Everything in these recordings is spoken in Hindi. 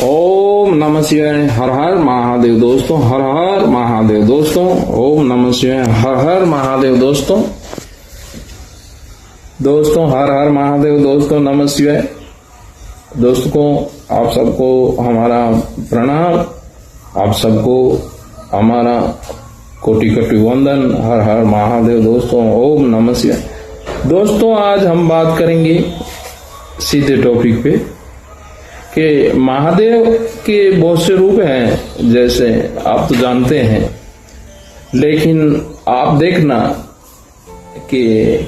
ओम नमः शिवाय। हर हर महादेव दोस्तों, हर हर महादेव दोस्तों। ओम नमः शिवाय। हर हर महादेव दोस्तों, हर हर महादेव दोस्तों। नमः शिवाय। दोस्तों, आप सबको हमारा प्रणाम, आप सबको हमारा कोटि कोटि वंदन। हर हर महादेव दोस्तों। ओम नमः शिवाय। दोस्तों, आज हम बात करेंगे सीधे टॉपिक पे कि महादेव के बहुत से रूप हैं, जैसे आप तो जानते हैं, लेकिन आप देखना कि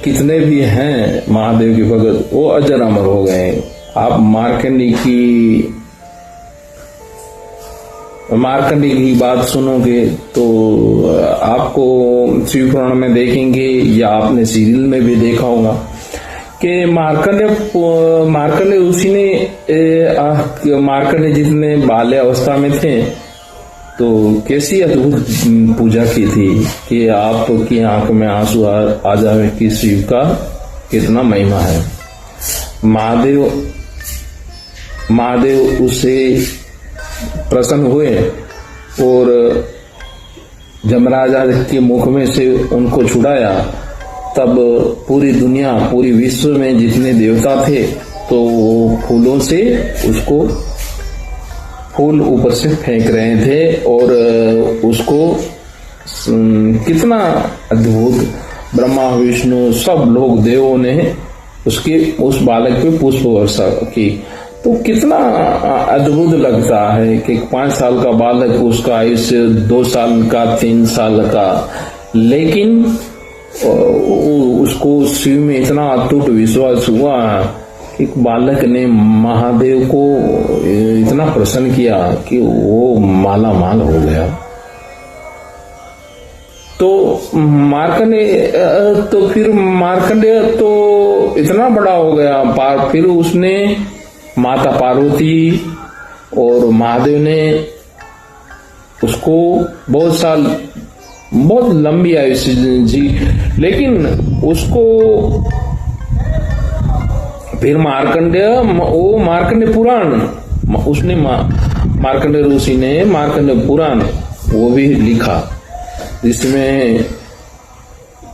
कितने भी हैं महादेव के भगत, वो अजर अमर हो गए। आप मार्कंडी की बात सुनोगे तो आपको शिव पुराण में देखेंगे या आपने सीरियल में भी देखा होगा कि मार्कंडे ऋषि ने मार्कंडे जितने बाल्य अवस्था में थे तो कैसी अद्भुत पूजा की थी कि आपकी आंख में आंसू आ जावे कि शिव का कितना महिमा है। महादेव उससे प्रसन्न हुए और जमराजा के मुख में से उनको छुड़ाया। तब पूरी दुनिया, पूरी विश्व में जितने देवता थे तो फूलों से उसको, फूल ऊपर से फेंक रहे थे और उसको कितना अद्भुत, ब्रह्मा विष्णु सब लोग देवों ने उस बालक पे पुष्प वर्षा की। तो कितना अद्भुत लगता है कि 5 साल का बालक, उसका आयुष्य 2 साल का, 3 साल का, लेकिन उसको शिव में इतना अटूट विश्वास हुआ कि बालक ने महादेव को इतना प्रसन्न किया कि वो माला माल हो गया। तो मार्कंडेय तो इतना बड़ा हो गया। फिर उसने माता पार्वती और महादेव ने उसको बहुत लंबी आयुष्य जी, लेकिन उसको फिर मार्कंडेय पुराण, उसने मार्कंडेय ऋषि ने मार्कंडेय पुराण वो भी लिखा, जिसमें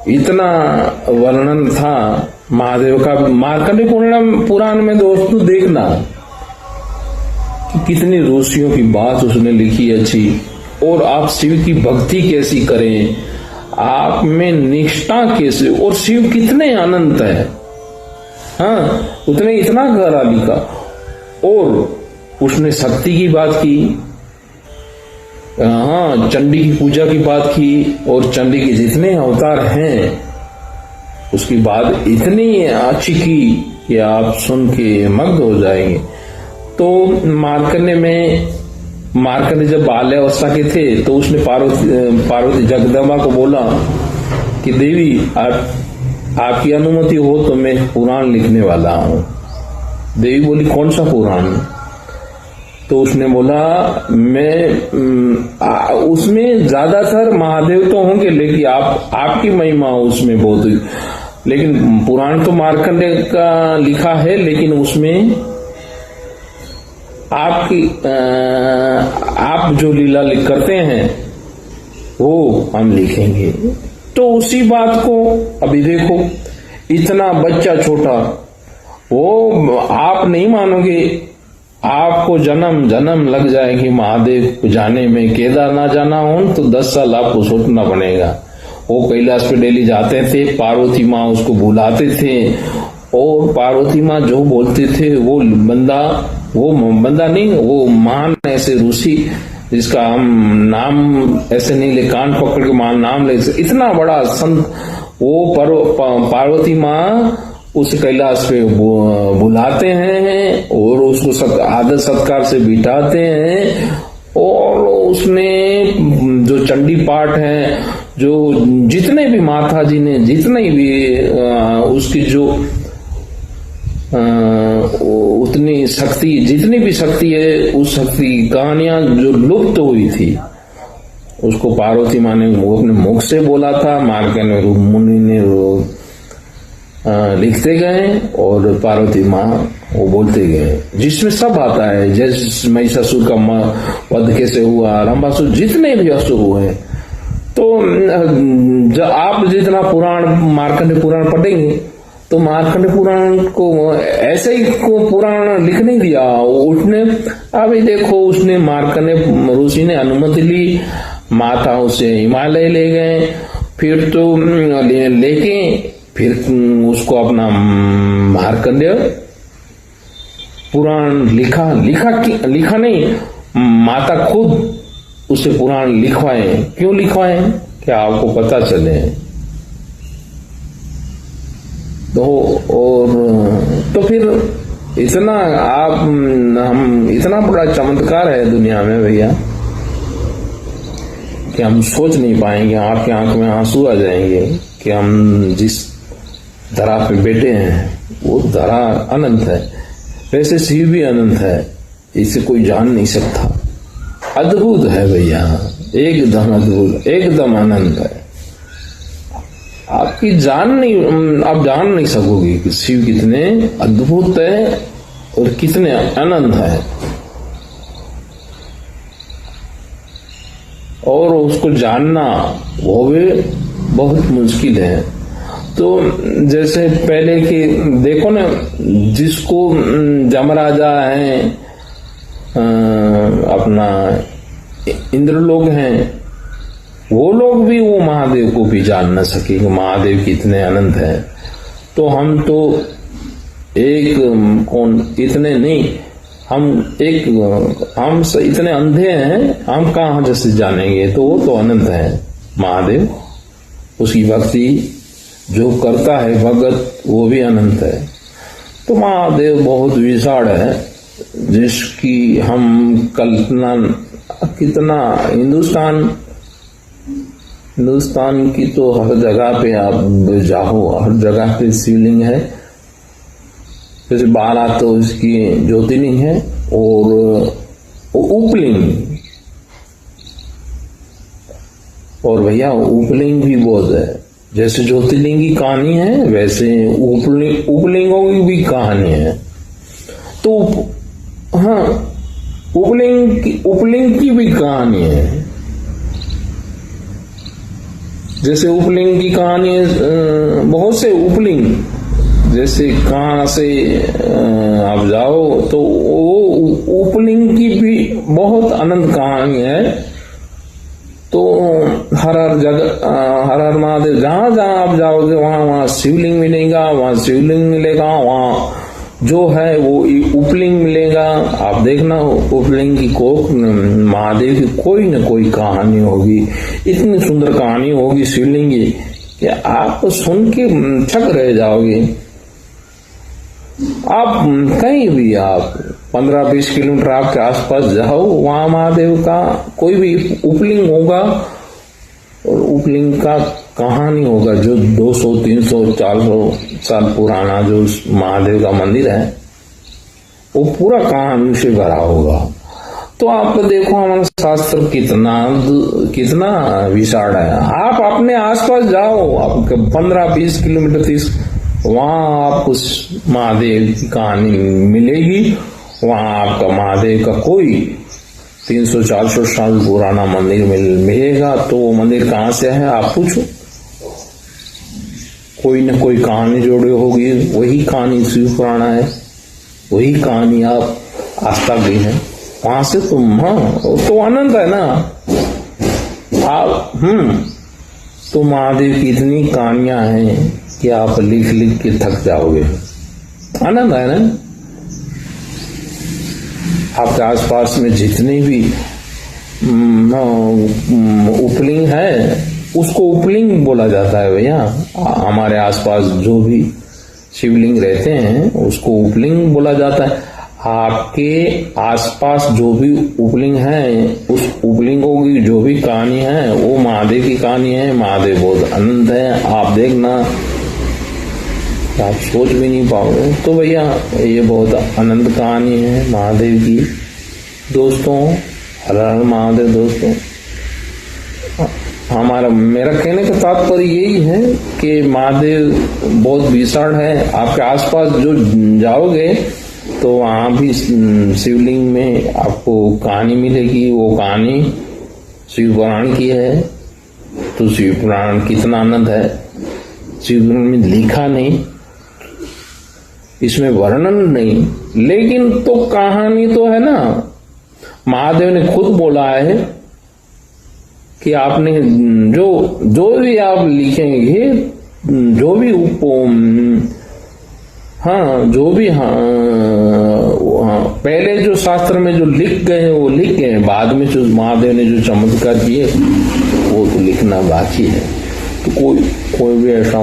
इतना वर्णन था महादेव का। मार्कंडेय पुराण में दोस्तों देखना कि कितनी ऋषियों की बात उसने लिखी अच्छी, और आप शिव की भक्ति कैसी करें, आप में निष्ठा कैसे, और शिव कितने अनंत है। हाँ, उसने इतना गहरा लिखा। और उसने शक्ति की बात की, हाँ, चंडी की पूजा की बात की, और चंडी के जितने अवतार हैं उसकी बात इतनी अच्छी की कि आप सुन के मग्न हो जाएंगे। तो मार्कंडे जब बाल्यावस्था के थे तो उसने पार्वती जगदम्बा को बोला कि देवी, आपकी अनुमति हो तो मैं पुराण लिखने वाला हूं। देवी बोली, कौन सा पुराण? तो उसने बोला, उसमें ज्यादातर महादेव तो होंगे, लेकिन आपकी महिमा उसमें बहुत हुई, लेकिन पुराण तो मार्कंडे का लिखा है, लेकिन उसमें आप जो लीला करते हैं वो हम लिखेंगे। तो उसी बात को अभी देखो, इतना बच्चा छोटा, वो आप नहीं मानोगे, आपको जन्म लग जाएगी महादेव को जाने में। केदारनाथ जाना हो तो 10 साल आपको सोचना पड़ेगा। वो कैलाश पे डेली जाते थे, पार्वती माँ उसको बुलाते थे, और पार्वती माँ जो बोलते थे वो बंदा नहीं, वो महान ऐसे ऋषि जिसका हम नाम ऐसे नहीं ले, कान पकड़ के मान नाम ले, इतना बड़ा संत, वो पार्वती माँ उस कैलाश पे बुलाते हैं और उसको आदर सत्कार से बिठाते हैं। और उसमें जो चंडी पाठ है, जो जितने भी माता जी ने जितने भी उसकी जो उतनी शक्ति, जितनी भी शक्ति है, उस शक्ति की कहानियां जो लुप्त हुई थी उसको पार्वती माँ ने अपने मुख से बोला था। मार्कंडेय मुनि ने लिखते गए और पार्वती माँ वो बोलते गए, जिसमें सब आता है, जैसे महिषासुर का वध कैसे हुआ, रंभासुर, जितने भी असुर हुए। तो जब आप जितना पुराण मार्कंडेय पुराण पढ़ेंगे तो मार्कंडेय पुराण को ऐसे ही को पुराण लिख नहीं दिया उसने। अभी देखो, उसने मार्कंडेय ऋषि ने अनुमति ली, माता उसे हिमालय ले गए, फिर तो लेके फिर उसको अपना मार्कंडेय पुराण लिखा नहीं, माता खुद उसे पुराण लिखवाए। क्यों लिखवाए? क्या आपको पता चले। तो फिर इतना हम इतना बड़ा चमत्कार है दुनिया में भैया कि हम सोच नहीं पाएंगे। आपके आंख में आंसू आ जाएंगे कि हम जिस धरा पे बैठे हैं वो धरा अनंत है, वैसे शिव भी अनंत है, इसे कोई जान नहीं सकता। अद्भुत है भैया, एकदम अद्भुत, एकदम अनंत है। आप जान नहीं सकोगे कि शिव कितने अद्भुत है और कितने अनंत है, और उसको जानना वो भी बहुत मुश्किल है। तो जैसे पहले की देखो ना, जिसको जमराजा है, अपना इंद्रलोक हैं, वो लोग भी वो महादेव को भी जान न सके कि महादेव कितने अनंत हैं। तो हम तो इतने नहीं, हम इतने अंधे हैं, हम कहाँ जैसे जानेंगे। तो वो तो अनंत है महादेव, उसकी भक्ति जो करता है भगत वो भी अनंत है। तो महादेव बहुत विशाल है, जिसकी हम कल्पना कितना, हिंदुस्तान की तो हर जगह पे आप जाओ, हर जगह पे शिवलिंग है। जैसे 12 तो इसकी ज्योतिर्लिंग है और उपलिंग, और भैया उपलिंग भी बहुत है। जैसे ज्योतिर्लिंग की कहानी है वैसे उपलिंगों की भी कहानी है। तो हाँ, उपलिंग की भी कहानी है। जैसे उपलिंग की कहानी है, बहुत से उपलिंग, जैसे कहाँ से आप जाओ तो वो उपलिंग की भी बहुत अनंत कहानी है। तो हर महादेव, जहां आप जाओगे वहां शिवलिंग मिलेगा, वहां शिवलिंग मिलेगा, वहां जो है वो उपलिंग मिलेगा। आप देखना, उपलिंग की महादेव की कोई न कोई कहानी होगी, इतनी सुंदर कहानी होगी शिवलिंग की कि आप सुन के थक रह जाओगे। आप कहीं भी आप 15-20 किलोमीटर आपके आसपास जाओ, वहां महादेव का कोई भी उपलिंग होगा, और उपलिंग का कहानी होगा जो 200, 300, 400 साल पुराना जो महादेव का मंदिर है, वो पूरा कहानी से भरा होगा। तो आप देखो हमारा शास्त्र कितना विशाल है। आप अपने आसपास जाओ, आपके 15-20 किलोमीटर 30, वहां आपको महादेव की कहानी मिलेगी। वहां आपका महादेव का कोई 300-400 साल पुराना मंदिर मिलेगा। तो वो मंदिर कहाँ से है आप पूछो, कोई न कोई कहानी जोड़ी होगी। वही कहानी शिव पुराण है, वही कहानी आप आज तक भी है। वहां से तुम, हाँ तो अनंत है ना आप। तो महादेव की इतनी कहानियां हैं कि आप लिख के थक जाओगे। आनंद है ना। आपके आसपास में जितने भी उपलिंग है उसको उपलिंग बोला जाता है भैया। हमारे आसपास जो भी शिवलिंग रहते हैं उसको उपलिंग बोला जाता है। आपके आसपास जो भी उपलिंग है उस उपलिंगों की जो भी कहानी है वो महादेव की कहानी है। महादेव बहुत अनंत है, आप देखना आप सोच भी नहीं पाओगे। तो भैया ये बहुत अनंत कहानी है महादेव की दोस्तों। हर हर महादेव दोस्तों। मेरा कहने का तात्पर्य यही है के महादेव बहुत विशाल है। आपके आसपास जो जाओगे तो वहां भी शिवलिंग में आपको कहानी मिलेगी। वो कहानी शिव पुराण की है। तो शिव पुराण कितना आनंद है, शिव पुराण में लिखा नहीं, इसमें वर्णन नहीं, लेकिन तो कहानी तो है ना। महादेव ने खुद बोला है कि आपने जो भी आप लिखेंगे, जो भी पहले जो शास्त्र में जो लिख गए हैं वो लिख गए हैं, बाद में जो महादेव ने जो चमत्कार किए वो तो लिखना बाकी है। तो कोई भी ऐसा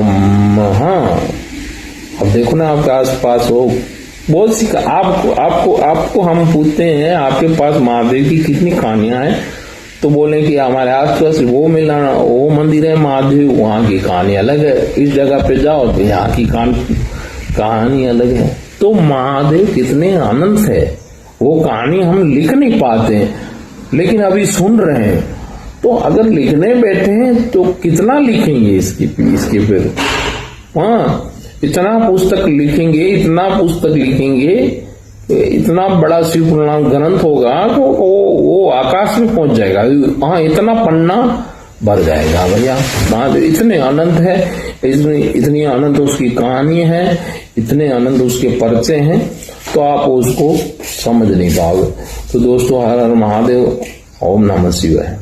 अब देखो ना आपके आसपास हो बहुत सी आपको हम पूछते हैं आपके पास महादेव की कितनी कहानियां हैं, तो बोले कि हमारे आसपास वो मिला, वो मंदिर है महादेव, वहां की कहानी अलग है। इस जगह पे जाओ तो यहाँ की कहानी अलग है। तो महादेव कितने आनंद है, वो कहानी हम लिख नहीं पाते, लेकिन अभी सुन रहे हैं। तो अगर लिखने बैठे हैं तो कितना लिखेंगे इसके फिर इतना पुस्तक लिखेंगे, इतना बड़ा शिव पुराण ग्रंथ होगा तो वो आकाश में पहुंच जाएगा। इतना पन्ना भर जाएगा भैया। इतने आनंद है, इतनी आनंद उसकी कहानी है, इतने आनंद उसके पर्चे हैं, तो आप उसको समझ नहीं पाओगे। तो दोस्तों, हर हर महादेव, ओम नमः शिवाय।